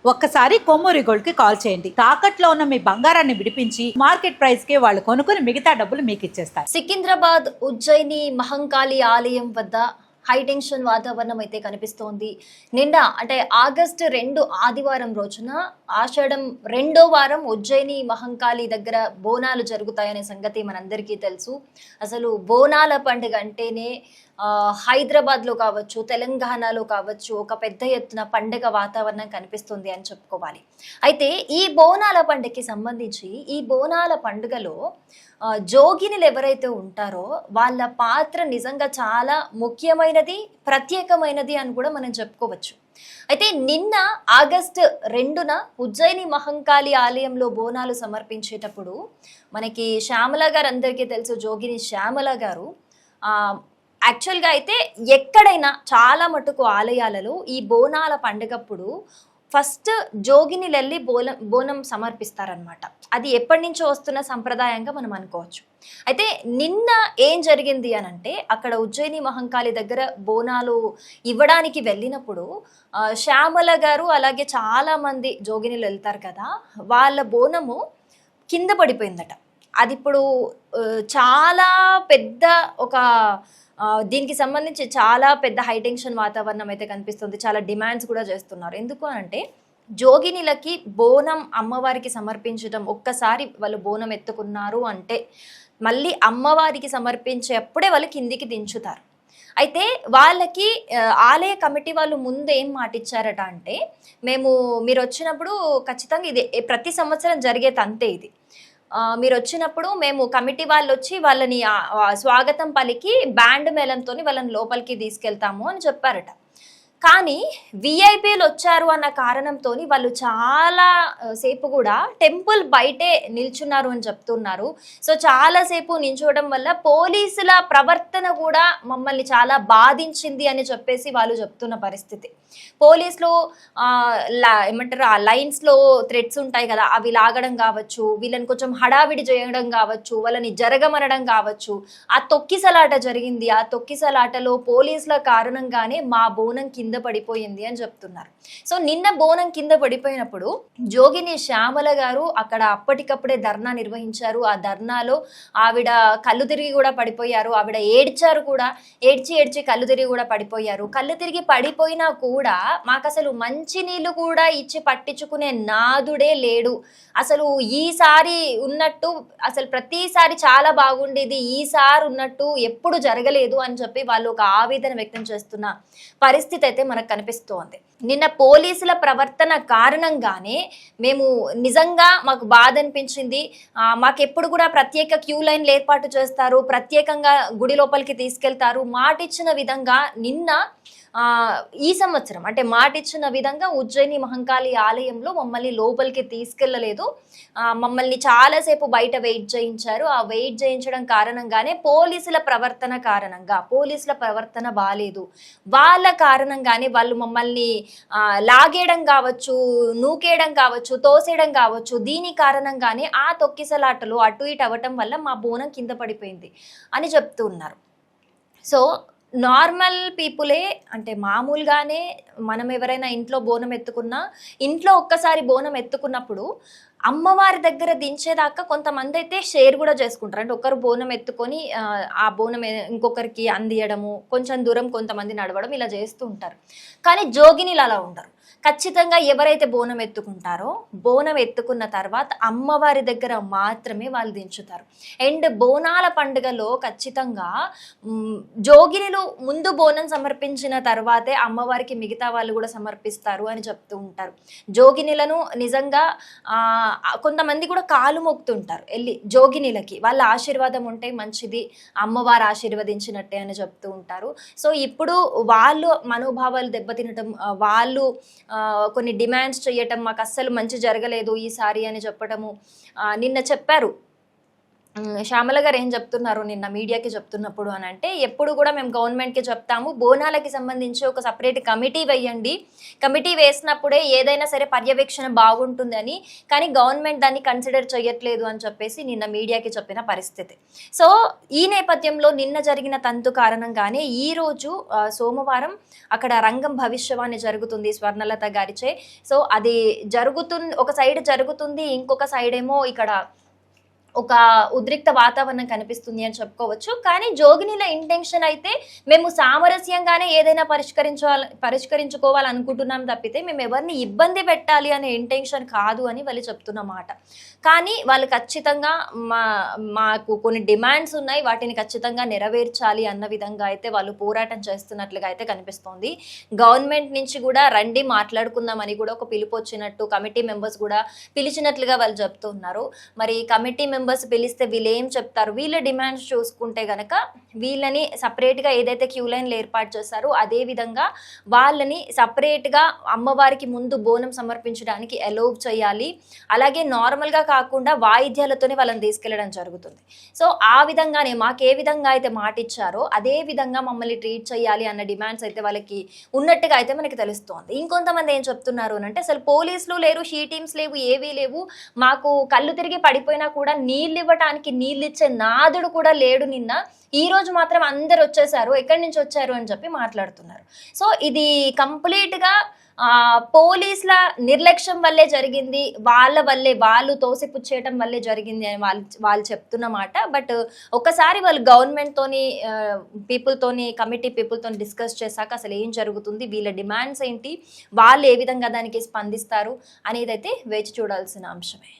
ఒక్కసారి కొమ్మూరి గోల్డ్ కి కాల్ చేయండి. తాకట్లో ఉన్న మీ బంగారాన్ని విడిపించి మార్కెట్ ప్రైస్ కి వాళ్ళు కొనుక్కుని మిగతా డబ్బులు మీకు ఇచ్చేస్తారు. సికింద్రాబాద్ ఉజ్జయిని మహంకాళి ఆలయం వద్ద హైటెన్షన్ వాతావరణం అయితే కనిపిస్తోంది. నిన్న అంటే ఆగస్టు 2 ఆదివారం రోజున ఆషాఢం 2వ వారం ఉజ్జయిని మహంకాళి దగ్గర బోనాలు జరుగుతాయనే సంగతి మనందరికీ తెలుసు. అసలు బోనాల పండుగ అంటేనే హైదరాబాద్లో కావచ్చు, తెలంగాణలో కావచ్చు ఒక పెద్ద ఎత్తున పండుగ వాతావరణం కనిపిస్తుంది అని చెప్పుకోవాలి. అయితే ఈ బోనాల పండుగకి సంబంధించి ఈ బోనాల పండుగలో జోగినులు ఎవరైతే ఉంటారో వాళ్ళ పాత్ర నిజంగా చాలా ముఖ్యమైనది, ప్రత్యేకమైనది అని కూడా మనం చెప్పుకోవచ్చు. అయితే నిన్న ఆగస్టు 2న ఉజ్జయిని మహంకాళి ఆలయంలో బోనాలు సమర్పించేటప్పుడు మనకి శ్యామల గారు అందరికీ తెలుసు, జోగిని శ్యామల గారు యాక్చువల్గా అయితే ఎక్కడైనా చాలా మటుకు ఆలయాలలో ఈ బోనాల పండుగప్పుడు ఫస్ట్ జోగిని వెళ్ళి బోనం సమర్పిస్తారనమాట. అది ఎప్పటి నుంచో వస్తున్న సంప్రదాయంగా మనం అనుకోవచ్చు. అయితే నిన్న ఏం జరిగింది అని అంటే అక్కడ ఉజ్జయిని మహంకాళి దగ్గర బోనాలు ఇవ్వడానికి వెళ్ళినప్పుడు శ్యామల గారు అలాగే చాలా మంది జోగినిలు వెళ్తారు కదా, వాళ్ళ బోనము కింద పడిపోయిందట. అది ఇప్పుడు చాలా పెద్ద ఒక దీనికి సంబంధించి చాలా పెద్ద హైటెన్షన్ వాతావరణం అయితే కనిపిస్తుంది. చాలా డిమాండ్స్ కూడా చేస్తున్నారు. ఎందుకు అంటే జోగినిలకి బోనం అమ్మవారికి సమర్పించడం, ఒక్కసారి వాళ్ళు బోనం ఎత్తుకున్నారు అంటే మళ్ళీ అమ్మవారికి సమర్పించేప్పుడే వాళ్ళు కిందికి దించుతారు. అయితే వాళ్ళకి ఆలయ కమిటీ వాళ్ళు ముందు ఏం మాటిచ్చారట అంటే మీరు వచ్చినప్పుడు ఖచ్చితంగా ఇది ప్రతి సంవత్సరం జరిగే తంతే ఇది, మీరు వచ్చినప్పుడు మేము కమిటీ వాళ్ళు వచ్చి వాళ్ళని స్వాగతం పలికి బ్యాండ్ మేళంతో వాళ్ళని లోపలికి తీసుకెళ్తాము అని చెప్పారట. కానీ విఐపీలు వచ్చారు అన్న కారణంతో వాళ్ళు చాలా సేపు కూడా టెంపుల్ బయటే నిల్చున్నారు అని చెప్తున్నారు. సో చాలాసేపు నిల్చోవడం వల్ల పోలీసుల ప్రవర్తన కూడా మమ్మల్ని చాలా బాధించింది అని చెప్పేసి వాళ్ళు చెప్తున్న పరిస్థితి. పోలీసులు ఏమంటారు ఆ లైన్స్లో థ్రెడ్స్ ఉంటాయి కదా, అవి లాగడం కావచ్చు, వీళ్ళని కొంచెం హడావిడి చేయడం కావచ్చు, వాళ్ళని జరగమనడం కావచ్చు. ఆ తొక్కిసలాట జరిగింది. ఆ తొక్కిసలాటలో పోలీసుల కారణంగానే మా బోనం కింద పడిపోయింది అని చెప్తున్నారు. సో నిన్న బోనం కింద పడిపోయినప్పుడు జోగిని శ్యామల గారు అక్కడ అప్పటికప్పుడే ధర్నా నిర్వహించారు. ఆ ధర్నాలో ఆవిడ కళ్ళు తిరిగి కూడా పడిపోయారు. ఆవిడ ఏడ్చారు కూడా, ఏడ్చి కళ్ళు తిరిగి కూడా పడిపోయారు. కళ్ళు తిరిగి పడిపోయినా కూడా మాకు అసలు మంచి నీళ్లు కూడా ఇచ్చి పట్టించుకునే నాదుడే లేడు. అసలు ఈసారి ఉన్నట్టు అసలు ప్రతిసారి చాలా బాగుండేది, ఈసారి ఉన్నట్టు ఎప్పుడు జరగలేదు అని చెప్పి వాళ్ళు ఒక ఆవేదన వ్యక్తం చేస్తున్న పరిస్థితి అయితే మనకు కనిపిస్తోంది. నిన్న పోలీసుల ప్రవర్తన కారణంగానే మేము నిజంగా మాకు బాధ అనిపించింది. మాకెప్పుడు కూడా ప్రత్యేక క్యూ లైన్లు ఏర్పాటు చేస్తారు, ప్రత్యేకంగా గుడి లోపలికి తీసుకెళ్తారు, మాటిచ్చిన విధంగా నిన్న ఈ సంవత్సరం అంటే మాటిచ్చిన విధంగా ఉజ్జయిని మహంకాళి ఆలయంలో మమ్మల్ని లోపలికి తీసుకెళ్లలేదు. మమ్మల్ని చాలాసేపు బయట వెయిట్ చేయించారు. ఆ వెయిట్ చేయించడం కారణంగానే పోలీసుల ప్రవర్తన బాలేదు. వాళ్ళ కారణంగానే వాళ్ళు మమ్మల్ని లాగేయడం కావచ్చు, నూకేయడం కావచ్చు, తోసేయడం కావచ్చు, దీని కారణంగానే ఆ తొక్కిసలాటలు అటు ఇటు అవ్వటం వల్ల మా బోనం కింద పడిపోయింది అని చెప్తూ ఉన్నారు. సో నార్మల్ పీపులే అంటే మామూలుగానే మనం ఎవరైనా ఇంట్లో బోనం ఎత్తుకున్నా, ఇంట్లో ఒక్కసారి బోనం ఎత్తుకున్నప్పుడు అమ్మవారి దగ్గర దించేదాకా కొంతమంది అయితే షేర్ కూడా చేసుకుంటారు. అంటే ఒకరు బోనం ఎత్తుకొని ఆ బోనం ఇంకొకరికి అందియడము, కొంచెం దూరం కొంతమంది నడవడం ఇలా చేస్తూ ఉంటారు. కానీ జోగినిలు అలా ఉండరు. ఖచ్చితంగా ఎవరైతే బోనం ఎత్తుకుంటారో బోనం ఎత్తుకున్న తర్వాత అమ్మవారి దగ్గర మాత్రమే వాళ్ళు దించుతారు. అండ్ బోనాల పండుగలో ఖచ్చితంగా జోగినిలు ముందు బోనం సమర్పించిన తర్వాతే అమ్మవారికి మిగతా వాళ్ళు కూడా సమర్పిస్తారు అని చెప్తూ ఉంటారు. జోగినిలను నిజంగా కొంతమంది కూడా కాలు మొక్కుతుంటారు వెళ్ళి జోగినిలకి, వాళ్ళ ఆశీర్వాదం ఉంటే మంచిది, అమ్మవారు ఆశీర్వదించినట్టే అని చెప్తూ ఉంటారు. సో ఇప్పుడు వాళ్ళు మనోభావాలు దెబ్బతినటం, వాళ్ళు కొన్ని డిమాండ్స్ చేయటం, మాకు అస్సలు మంచి జరగలేదు ఈసారి అని చెప్పటము. నిన్న చెప్పారు శ్యామల గారు ఏం చెప్తున్నారు నిన్న మీడియాకి చెప్తున్నప్పుడు అని అంటే, ఎప్పుడు కూడా మేము గవర్నమెంట్కి చెప్తాము బోనాలకి సంబంధించి ఒక సపరేట్ కమిటీ వేయండి, కమిటీ వేసినప్పుడే ఏదైనా సరే పర్యవేక్షణ బాగుంటుందని, కానీ గవర్నమెంట్ దాన్ని కన్సిడర్ చేయట్లేదు అని చెప్పేసి నిన్న మీడియాకి చెప్పిన పరిస్థితి. సో ఈ నేపథ్యంలో నిన్న జరిగిన తంతు కారణంగానే ఈరోజు సోమవారం అక్కడ రంగం భవిష్యవాణి జరుగుతుంది స్వర్ణలత గారిచే. సో అది ఒక సైడ్ జరుగుతుంది, ఇంకొక సైడ్ ఏమో ఇక్కడ ఒక ఉద్రిక్త వాతావరణం కనిపిస్తుంది అని చెప్పుకోవచ్చు. కానీ జోగినిల ఇంటెన్షన్ అయితే మేము సామరస్యంగానే ఏదైనా పరిష్కరించుకోవాలనుకుంటున్నాం తప్పితే మేము ఎవరిని ఇబ్బంది పెట్టాలి అనే ఇంటెన్షన్ కాదు అని వాళ్ళు చెప్తున్నమాట. కానీ వాళ్ళు ఖచ్చితంగా మాకు కొన్ని డిమాండ్స్ ఉన్నాయి, వాటిని ఖచ్చితంగా నెరవేర్చాలి అన్న విధంగా అయితే వాళ్ళు పోరాటం చేస్తున్నట్లుగా అయితే కనిపిస్తోంది. గవర్నమెంట్ నుంచి కూడా రండి మాట్లాడుకుందామని కూడా ఒక పిలుపు వచ్చినట్టు కమిటీ మెంబర్స్ కూడా పిలిచినట్లుగా వాళ్ళు చెప్తున్నారు. మరి కమిటీ మెంబర్స్ పిలిస్తే వీళ్ళు ఏం చెప్తారు? వీళ్ళ డిమాండ్స్ చూసుకుంటే గనక వీళ్ళని సపరేట్గా ఏదైతే క్యూ లైన్లు ఏర్పాటు చేస్తారో అదే విధంగా వాళ్ళని సపరేట్గా అమ్మవారికి ముందు బోనం సమర్పించడానికి అలౌ చేయాలి. అలాగే నార్మల్గా కాకుండా వాయిద్యాలతోనే వాళ్ళని తీసుకెళ్లడం జరుగుతుంది. సో ఆ విధంగానే మాకు ఏ విధంగా అయితే మాట ఇచ్చారో అదే విధంగా మమ్మల్ని ట్రీట్ చేయాలి అన్న డిమాండ్స్ అయితే వాళ్ళకి ఉన్నట్టుగా అయితే మనకి తెలుస్తోంది. ఇంకొంతమంది ఏం చెప్తున్నారు అని అంటే, అసలు పోలీసులు లేరు, షీ టీమ్స్ లేవు, ఏవీ లేవు, మాకు కళ్ళు తిరిగి పడిపోయినా కూడా నీళ్ళు ఇవ్వటానికి నీళ్ళు ఇచ్చే నాదుడు కూడా లేడు. నిన్న ఈ రోజు మాత్రం అందరు వచ్చేసారు, ఎక్కడి నుంచి వచ్చారు అని చెప్పి మాట్లాడుతున్నారు. సో ఇది కంప్లీట్గా పోలీసుల నిర్లక్ష్యం వల్లే జరిగింది, వాళ్ళ వల్లే, వాళ్ళు తోసిపుచ్చేయటం వల్లే జరిగింది అని వాళ్ళు చెప్తున్నమాట. బట్ ఒకసారి వాళ్ళు గవర్నమెంట్ తోని కమిటీ పీపుల్ తోని డిస్కస్ చేశాక అసలు ఏం జరుగుతుంది, వీళ్ళ డిమాండ్స్ ఏంటి, వాళ్ళు ఏ విధంగా దానికి స్పందిస్తారు అనేది అయితే వేచి చూడాల్సిన అంశమే.